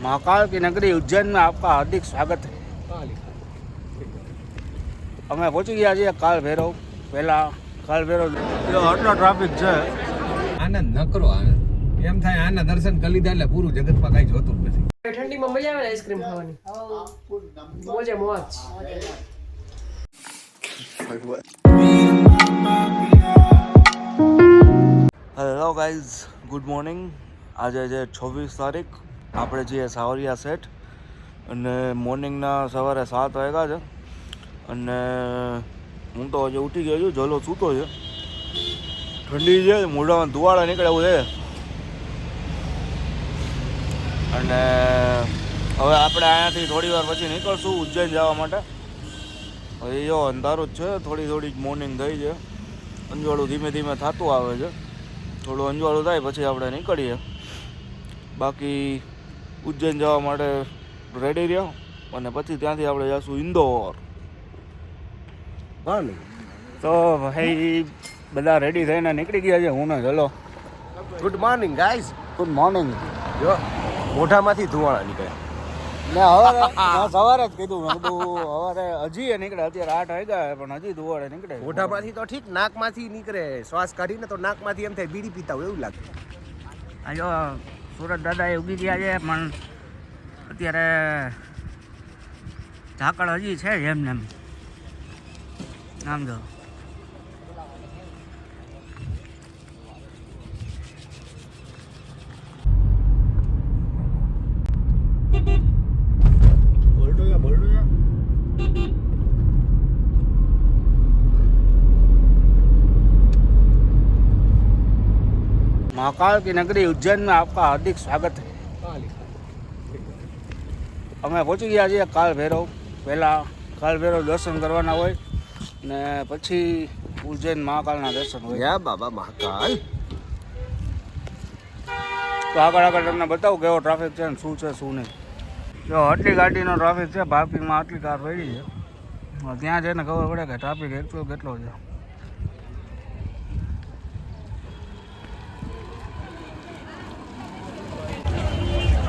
महाकाल की नगरी उज्जैन में आपका हार्दिक स्वागत है। અમે પહોંચી ગયા છીએ કાલ ભૈરવ। પહેલા કાલ ભૈરવ આટલો ટ્રાફિક છે, આનંદ ન કરો આનંદ એમ થાય આના દર્શન કરી લીધા એટલે પૂરું જગતમાં કઈ જોતું જ નથી। ઠંડીમાં મજા આવે ને આઈસ્ક્રીમ ખાવાની, મોજે મોજ। Hello guys, good morning. આજે છે 26 તારીખ, આપણે છીએ સાવરિયા સેટ અને મોર્નિંગના સવારે 7 વાગ્યા છે અને હું તો હજી ઉઠી ગયો છું, જલો સૂતો છે, ઠંડી છે, મોઢામાં ધુવાળા નીકળે એવું છે અને હવે આપણે અહીંયાથી થોડી વાર પછી નીકળશું ઉજ્જૈન જવા માટે। હવે જો અંધારું જ છે, થોડી મોર્નિંગ થઈ છે, અંજવાળું ધીમે ધીમે થતું આવે છે, થોડું અંજવાળું થાય પછી આપણે નીકળીએ। બાકી ઉજ્જૈન જવા માટે રેડી રહ્યો અને પછી ત્યાંથી આપણે જઈશું ઇન્દોર। તો ભાઈ બધા રેડી થઈને નીકળી ગયા છે, હું ને ચલો। Good morning guys. Good morning. જો મોઢામાંથી ધુવાળા નીકળે ને હવે સવારે જ કીધું, મેં કીધું સવારે હજી નીકળે, અત્યારે 8 વાગ્યા પણ હજી ધુવાળે નીકળે। મોઢામાંથી તો ઠીક, નાકમાંથી નીકળે, શ્વાસ કાઢીને તો નાકમાંથી એમ થાય બીડી પીતા હોય એવું લાગે। આ જો સુરત દાદા એ ઉગી ગયા છે પણ અત્યારે ઝાકળ હજી છે એમને એમ, આમ જો महाकाल की नगरी उज्जैन में आपका हार्दिक स्वागत है। અમે પહોંચી ગયા છીએ કાલ ભૈરવ। પહેલાં કાલ ભૈરવ દર્શન કરવાના હોય ને પછી ઉજ્જૈન મહાકાલના દર્શન હોય। યા બાબા મહાકાલ। તો આગળ તમને બતાવું કેવો ટ્રાફિક છે ને શું છે શું નહીં। જો આટલી ગાડીનો ટ્રાફિક છે, પાર્કિંગમાં આટલી કાર પડી છે, ત્યાં જઈને ખબર પડે કે ટ્રાફિક કેટલો છે।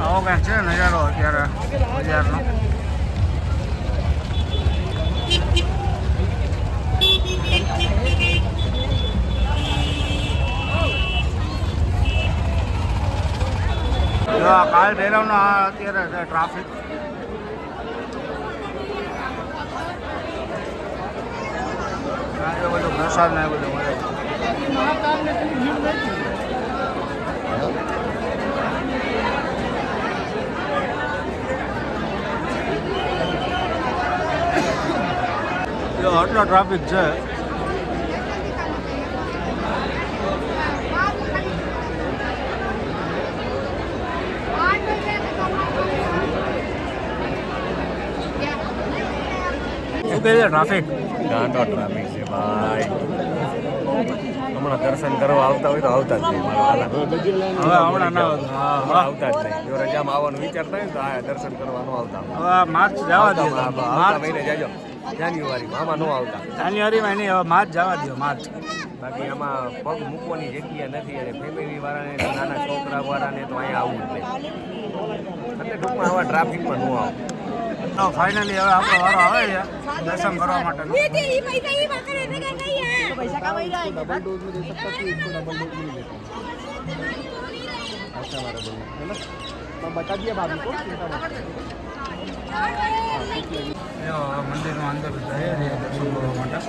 આવો કંઈક છે નજારો અત્યારે બજારનો। જો આ કાલ ભૈરવનો અત્યારે છે ટ્રાફિક। બધું પ્રસાદ ને બધું મળે। જો આટલો ટ્રાફિક છે, શું કહે છે ટ્રાફિક? ગાંડો ટ્રાફિક છે ભાઈ। હમણાં દર્શન કરવા આવતા હોય તો આવતા જ નહીં, હવે હમણાં ના આવતા જ નહીં। જો રજામાં આવવાનું વિચારતા હોય તો આ દર્શન કરવાનું આવતા। હવે માર્ચ જવા દો, આવતા મહિને જાજો, જાન્યુઆરીમાં આમાં ન આવતા। જાન્યુઆરીમાં નહીં, હવે માર્ચ જવા દો, માર્ચ। બાકી આમાં પગ મૂકવાની જગ્યા નથી અને ફેમિલી વાળાને, નાના છોકરા વાળાને તો અહીંયા આવવું જ નહીં, એટલે ટૂંકમાં આવા ટ્રાફિકમાં ન આવો। તો ફાઇનલી હવે આપણો વારો આવે છે દર્શન કરવા માટે। મંદિરમાં અંદર જઈએ છીએ દર્શન કરવા માટે।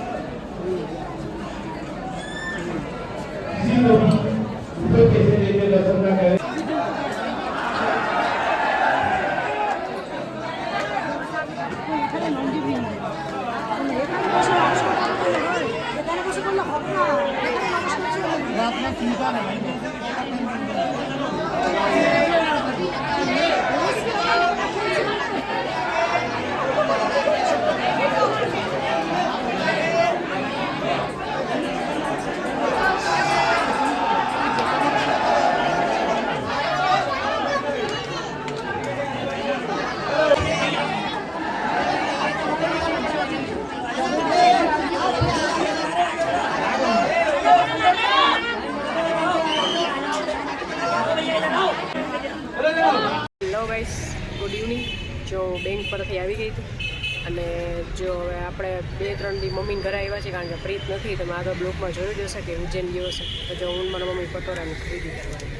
Good evening. જો બેંક પરથી આવી ગઈ હતી અને જો હવે આપણે 2-3 દી મમ્મીને ઘરે આવ્યા છે, કારણ કે પ્રીત નથી. તમે આગળ બ્લોકમાં જોયું જ હશે કે ઉજ્જૈન ગયો છે. તો જો હું મારા મમ્મી પટોળાની ખરીદી કરવાની.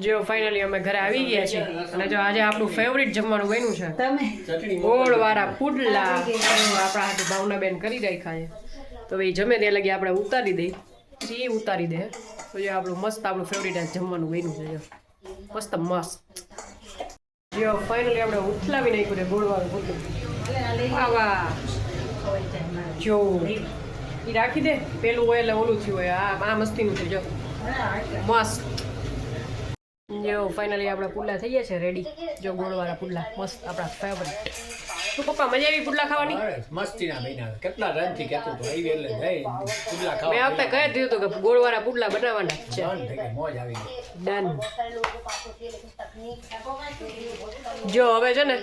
જો ફાઇનલી અમે ઘરે આવી ગયા છે અને જો આજે આપણું ફેવરિટ જમવાનું બન્યું છે. ગોળવાળા પુડલા આપણા હાથે ભાવનાબેન કરી રાખ્યા છે. તો ભાઈ જમે તે લગી આપણે ઉતારી દઈ, પછી એ ઉતારી દે. તો જો આપણું મસ્ત આપણું ફેવરિટ જમવાનું બન્યું છે. જો મસ્ત મસ્ત. જો ફાઇનલી આપણે ઉથલાવી નાખ્યું છે ગોળવાળું પુડલું. વાહ જો એ રાખી દે, પેલું હોય એટલે ઓલું થયું હોય. આ મસ્તીનું છે. જો મસ્ત. જો ફાઇનલી આપણા પુડલા થઈ ગયા છે રેડી. જો ગોળવાળા પુડલા મસ્ત આપણા ફેવરિટ. તો પપ્પા મજા આવી પુડલા ખાવાની? મસ્તીના મહિના કેટલા રનથી કહેતું હતું આવી એટલે જઈ પુડલા ખાવા. મેં આ વખતે કહી દીધું કે ગોળવાળા પુડલા બનાવવાના છે. મોજ આવી ગઈ. ડન. જો હવે છે ને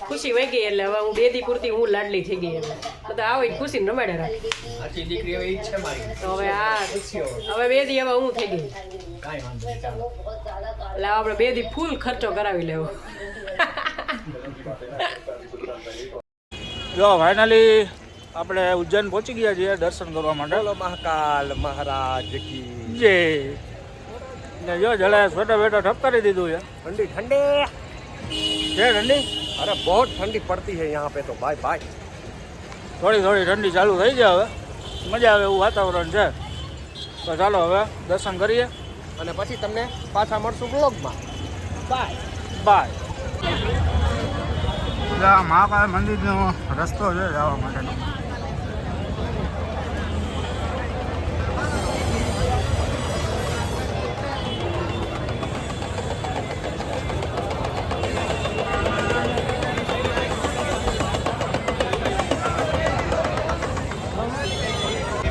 ખુશી વહી ગઈ એટલે હવે હું 2 દી પૂરતી હું લાડલી થઈ ગઈ. એટલે તો આવો ખુશી રમાડે રાખ. સાચી દીકરી હવે ઈ છે મારી. તો હવે હવે 2 દી હવે હું થઈ ગઈ. કાંઈ વાંધો નહીં ચાલો. એટલે આપણે 2 દી ફૂલ ખર્ચો કરાવી લેવો. જો ફાઇનલી આપણે ઉજ્જૈન પહોંચી ગયા છીએ દર્શન કરવા માટે. બોલો મહાકાલ મહારાજ કી જય. ને જો જલે સ્વેટર વેટર ઠપકારી દીધું છે. ठंडी ठंडी છે ઠંડી? अरे बहुत ठंडी पड़ती है यहाँ पे तो भाई भाई. થોડી થોડી ઠંડી ચાલુ થઈ જાય. હવે મજા આવે એવું વાતાવરણ છે. તો ચાલો હવે દર્શન કરીએ અને પછી તમને પાછા મળશું બ્લોગમાં. Bye bye. મહાકાલ મંદિરનો રસ્તો છે જવા માટેનો.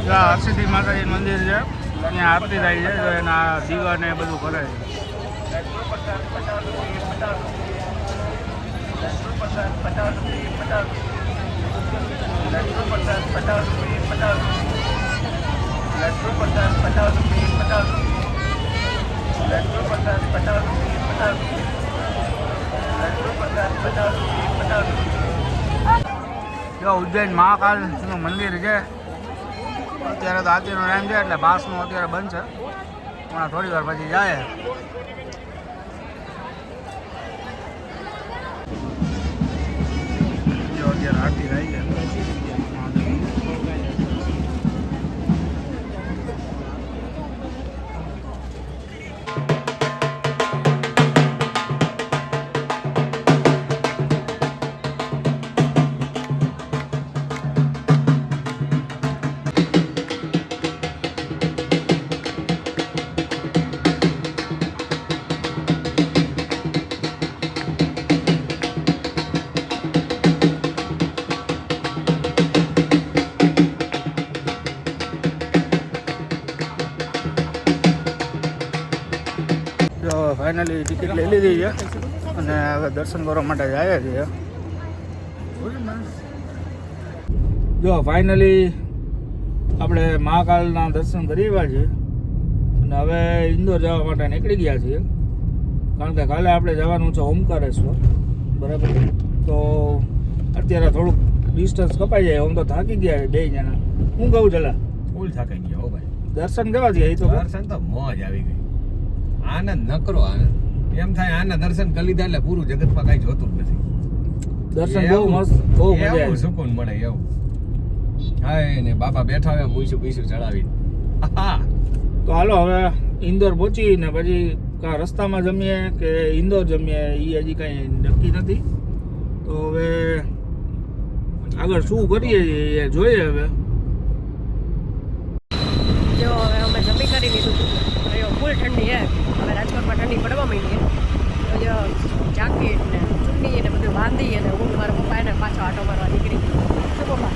હરસિદ્ધિ માતાજી મંદિર છે, ત્યાં આરતી થાય છે. તો એના દીવા ને બધું કરે છે. જો ઉજ્જૈન મહાકાલનું મંદિર છે. અત્યારે તો આરતીનો ટાઈમ છે એટલે બાસનું અત્યારે બંધ છે. હમણાં થોડી વાર પછી જાય. જો અત્યારે આરતી થઈ છે. ફાઇનલી ટિકિટ લઈ લીધી છે અને હવે દર્શન કરવા માટે જાય છે. જો ફાઇનલી આપણે મહાકાલના દર્શન કરી આવ્યા છીએ અને હવે ઇન્દોર જવા માટે નીકળી ગયા છીએ. કારણ કે કાલે આપણે જવાનું છે ઓમકારેશ્વર, બરાબર. તો અત્યારે થોડુંક ડિસ્ટન્સ કપાઈ જાય. આમ તો થાકી ગયા છે 2 જણા. હું કહું ચલા ફૂલ થાકી ગયા હો ભાઈ. દર્શન કેવા થયા? એ તો દર્શન તો મોજ આવી ગઈ. આનંદ ન કરો આનંદ. એમ થાય આના દર્શન કરી લીધા એટલે પૂરું જગતમાં કઈ જોતું જ નથી. દર્શન બહુ મસ્ત, બહુ મજા એવું આવી. સુકૂન મળે એવું. હાય ને બાપા બેઠા હોય મૂઈશું પીશું ચડાવી. તો હાલો હવે ઇન્દોર પહોંચી ને પછી કા રસ્તામાં જમીએ કે ઇન્દોર જમીએ એ હજી કંઈ નક્કી નથી. તો હવે આગળ શું કરીએ એ જોઈએ. હવે જો હવે અમે જમી કરી લીધું. ફૂલ ઠંડી છે. હવે રાજકોટમાં ઠંડી પડવા માંડી. તો જો જાકેટ ને ચૂંટણી ને બધું બાંધી અને હું મારા પપ્પા એને પાછો આટો મારવા નીકળી ગયો. શું પપ્પા?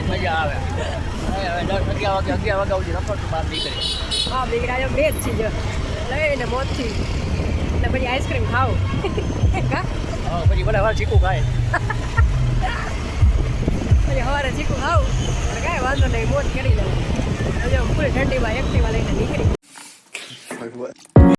મજા આવે. હવે 10 11 વાગ્યા સુધી રખડતું બહાર નીકળી. હા દીકરા જો 2 જ છે. જો લઈને મોજથી ને પછી આઈસ્ક્રીમ ખાવ. પછી બધા વાર ચીકુ ખાય. પછી સવારે ચીકું ખાવું એટલે કાંઈ વાંધો નહીં મોજ કરી લઉં હજુ ફૂલ ઠંડીમાં એક્ટિવા લઈને નીકળી